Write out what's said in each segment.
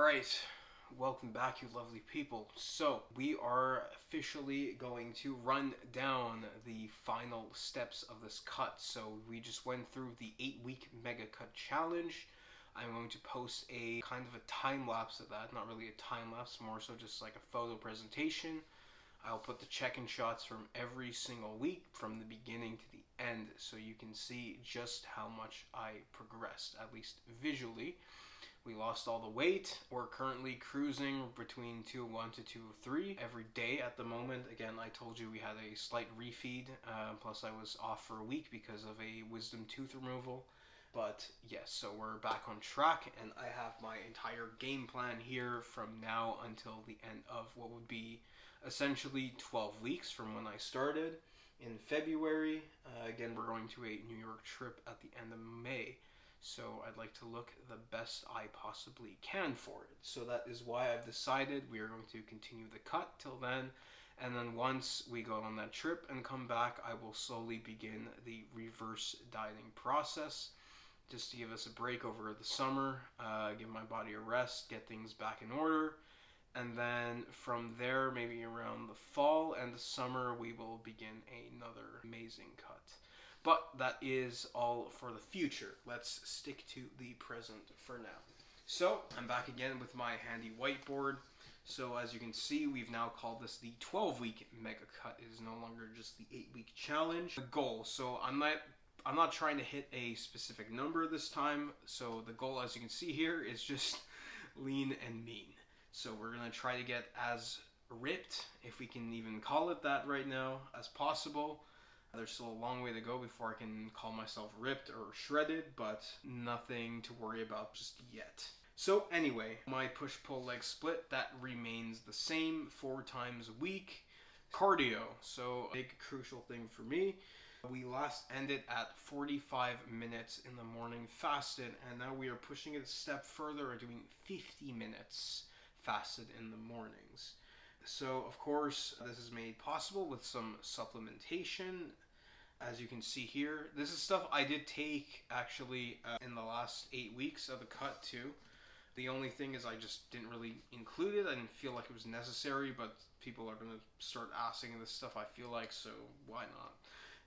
Alright, welcome back, you lovely people. So, we are officially going to run down the final steps of this cut. So, we just went through the 8-week mega cut challenge. I'm going to post a kind of a time lapse of that. Not really a time lapse, more so just like a photo presentation. I'll put the check-in shots from every single week from the beginning to the end so you can see just how much I progressed, at least visually. We lost all the weight. We're currently cruising between 201 to 203 every day at the moment. Again, I told you we had a slight refeed, plus I was off for a week because of a wisdom tooth removal. But yes, so we're back on track, and I have my entire game plan here from now until the end of what would be essentially 12 weeks from when I started in February. Again, we're going to a New York trip at the end of May. So I'd like to look the best I possibly can for it. So that is why I've decided we are going to continue the cut till then. And then once we go on that trip and come back, I will slowly begin the reverse dieting process. Just to give us a break over the summer, give my body a rest, get things back in order. And then from there, maybe around the fall and the summer, we will begin another amazing cut. But that is all for the future. Let's stick to the present for now. So I'm back again with my handy whiteboard. So as you can see, we've now called this the 12-week mega cut. It is no longer just the 8-week challenge. The goal. So I'm not trying to hit a specific number this time. So the goal, as you can see here, is just lean and mean. So we're gonna try to get as ripped, if we can even call it that right now, as possible. There's still a long way to go before I can call myself ripped or shredded, but nothing to worry about just yet. So anyway, my push-pull leg split, that remains the same 4 times a week. Cardio, so a big crucial thing for me. We last ended at 45 minutes in the morning fasted, and now we are pushing it a step further and doing 50 minutes fasted in the mornings. So of course, this is made possible with some supplementation. As you can see here, this is stuff I did take actually in the last 8 weeks of the cut too. The only thing is I just didn't really include it. I didn't feel like it was necessary, but people are going to start asking this stuff, I feel like, so why not?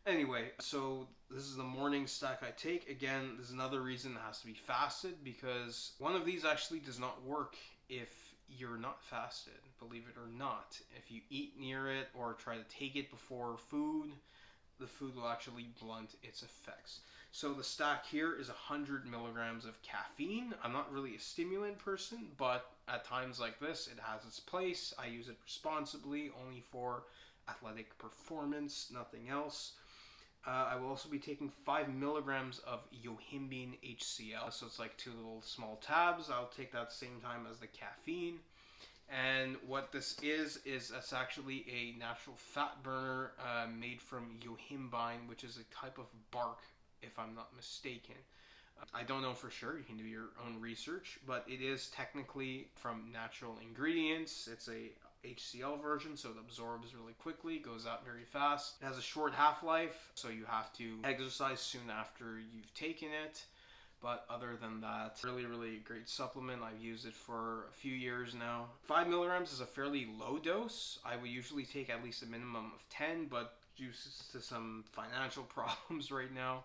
Anyway, so this is the morning stack I take. Again, this is another reason it has to be fasted, because one of these actually does not work if you're not fasted, believe it or not. If you eat near it or try to take it before food, the food will actually blunt its effects. So the stack here is 100 milligrams of caffeine. I'm not really a stimulant person, but at times like this, it has its place. I use it responsibly, only for athletic performance, nothing else. I will also be taking 5 milligrams of yohimbine HCl. So it's like 2 little small tabs. I'll take that same time as the caffeine. And what this is it's actually a natural fat burner made from yohimbine, which is a type of bark, if I'm not mistaken. I don't know for sure, you can do your own research, but it is technically from natural ingredients. It's a HCl version, so it absorbs really quickly, goes out very fast. It has a short half-life, so you have to exercise soon after you've taken it. But other than that, really great supplement. I've used it for a few years now. 5 milligrams is a fairly low dose. I would usually take at least a minimum of 10, but due to some financial problems right now,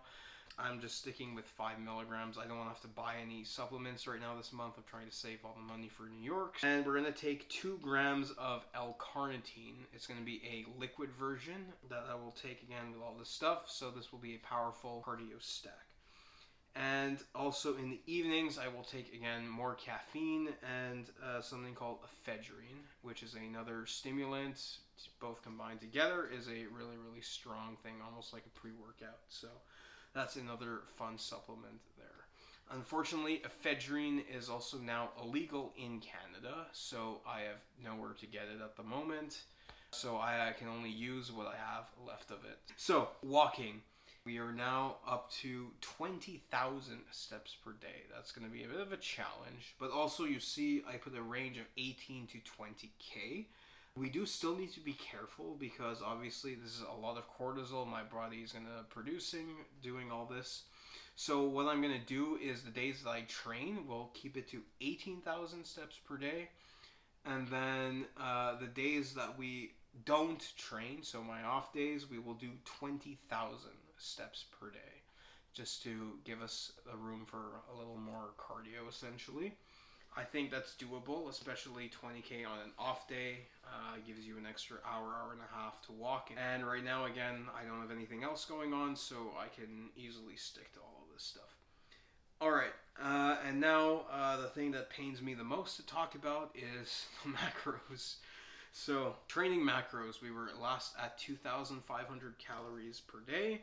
I'm just sticking with 5 milligrams. I don't want to have to buy any supplements right now this month. I'm trying to save all the money for New York. And we're going to take 2 grams of L-carnitine. It's going to be a liquid version that I will take again with all this stuff. So this will be a powerful cardio stack. And also in the evenings, I will take, again, more caffeine and something called ephedrine, which is another stimulant. Both combined together is a really strong thing, almost like a pre-workout. So that's another fun supplement there. Unfortunately, ephedrine is also now illegal in Canada, so I have nowhere to get it at the moment. So I can only use what I have left of it. So, walking. We are now up to 20,000 steps per day. That's going to be a bit of a challenge. But also, you see, I put a range of 18 to 20K. We do still need to be careful because obviously this is a lot of cortisol my body is going to producing doing all this. So what I'm going to do is the days that I train, we'll keep it to 18,000 steps per day. And then the days that we don't train, so my off days, we will do 20,000 steps per day, just to give us a room for a little more cardio, essentially. I think that's doable, especially 20K on an off day. Gives you an extra hour and a half to walk. And right now, again, I don't have anything else going on, so I can easily stick to all of this stuff. Alright, and now the thing that pains me the most to talk about is the macros. So, training macros, we were last at 2,500 calories per day.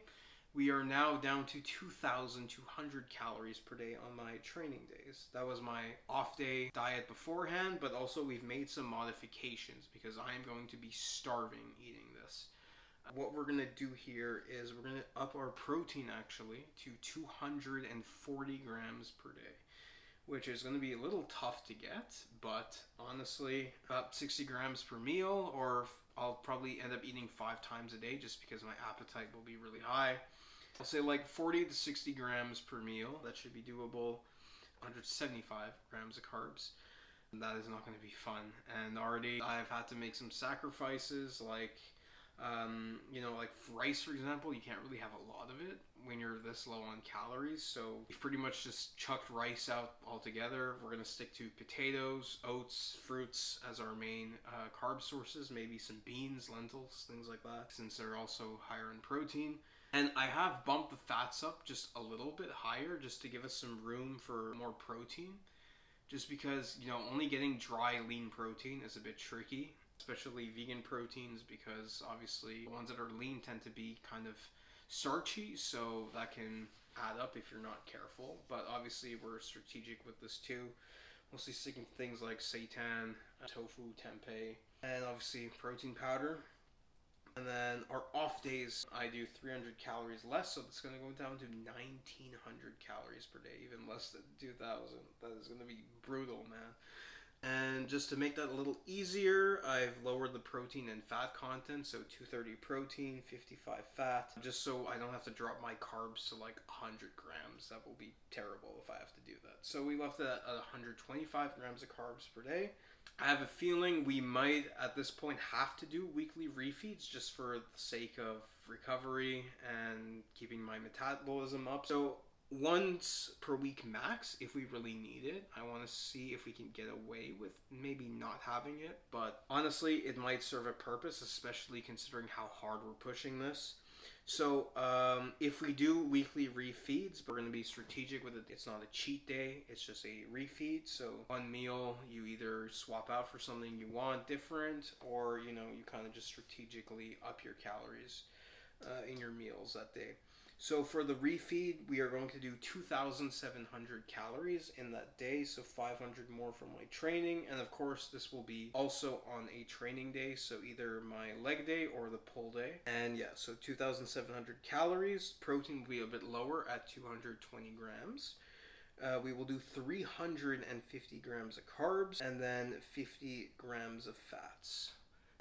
We are now down to 2,200 calories per day on my training days. That was my off day diet beforehand, but also we've made some modifications because I am going to be starving eating this. What we're going to do here is we're going to up our protein actually to 240 grams per day, which is going to be a little tough to get, but honestly, about 60 grams per meal, or I'll probably end up eating 5 times a day just because my appetite will be really high. I'll say like 40 to 60 grams per meal. That should be doable. 175 grams of carbs. That is not going to be fun. And already I've had to make some sacrifices, like like rice, for example. You can't really have a lot of it when you're this low on calories. So we've pretty much just chucked rice out altogether. We're going to stick to potatoes, oats, fruits as our main carb sources. Maybe some beans, lentils, things like that, since they're also higher in protein. And I have bumped the fats up just a little bit higher just to give us some room for more protein. Just because, only getting dry, lean protein is a bit tricky. Especially vegan proteins, because obviously the ones that are lean tend to be kind of starchy, so that can add up if you're not careful. But obviously we're strategic with this too, mostly sticking to things like seitan, tofu, tempeh, and obviously protein powder. And then our off days, I do 300 calories less, so it's going to go down to 1,900 calories per day, even less than 2,000. That is going to be brutal, man. And just to make that a little easier, I've lowered the protein and fat content, so 230 protein, 55 fat, just so I don't have to drop my carbs to like 100 grams. That will be terrible if I have to do that. So we left it at 125 grams of carbs per day. I have a feeling we might, at this point, have to do weekly refeeds just for the sake of recovery and keeping my metabolism up. So once per week max, if we really need it. I want to see if we can get away with maybe not having it, but honestly it might serve a purpose, especially considering how hard we're pushing this. So if we do weekly refeeds, we're going to be strategic with it. It's not a cheat day, it's just a refeed. So one meal you either swap out for something you want different, or you kind of just strategically up your calories in your meals that day. So for the refeed, we are going to do 2,700 calories in that day, so 500 more from my training. And of course, this will be also on a training day, so either my leg day or the pull day. And yeah, so 2,700 calories. Protein will be a bit lower at 220 grams. We will do 350 grams of carbs and then 50 grams of fats.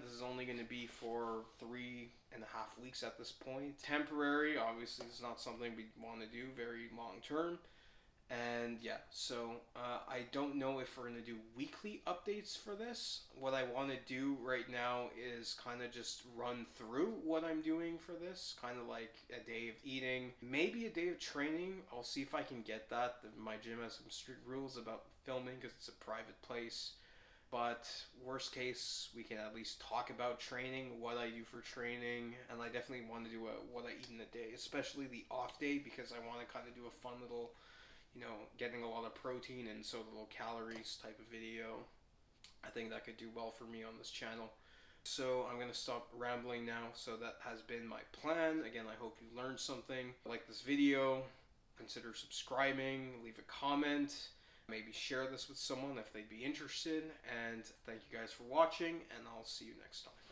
This is only going to be for 3.5 weeks at this point. Temporary, obviously it's not something we want to do very long term. And yeah, so I don't know if we're going to do weekly updates for this. What I want to do right now is kind of just run through what I'm doing for this. Kind of like a day of eating, maybe a day of training. I'll see if I can get that. My gym has some strict rules about filming because it's a private place. But worst case, we can at least talk about training, what I do for training, and I definitely want to do what I eat in a day, especially the off day, because I want to kind of do a fun little, getting a lot of protein and so little calories type of video. I think that could do well for me on this channel. So I'm going to stop rambling now. So that has been my plan. Again, I hope you learned something. Like this video, consider subscribing, leave a comment. Maybe share this with someone if they'd be interested, and thank you guys for watching, and I'll see you next time.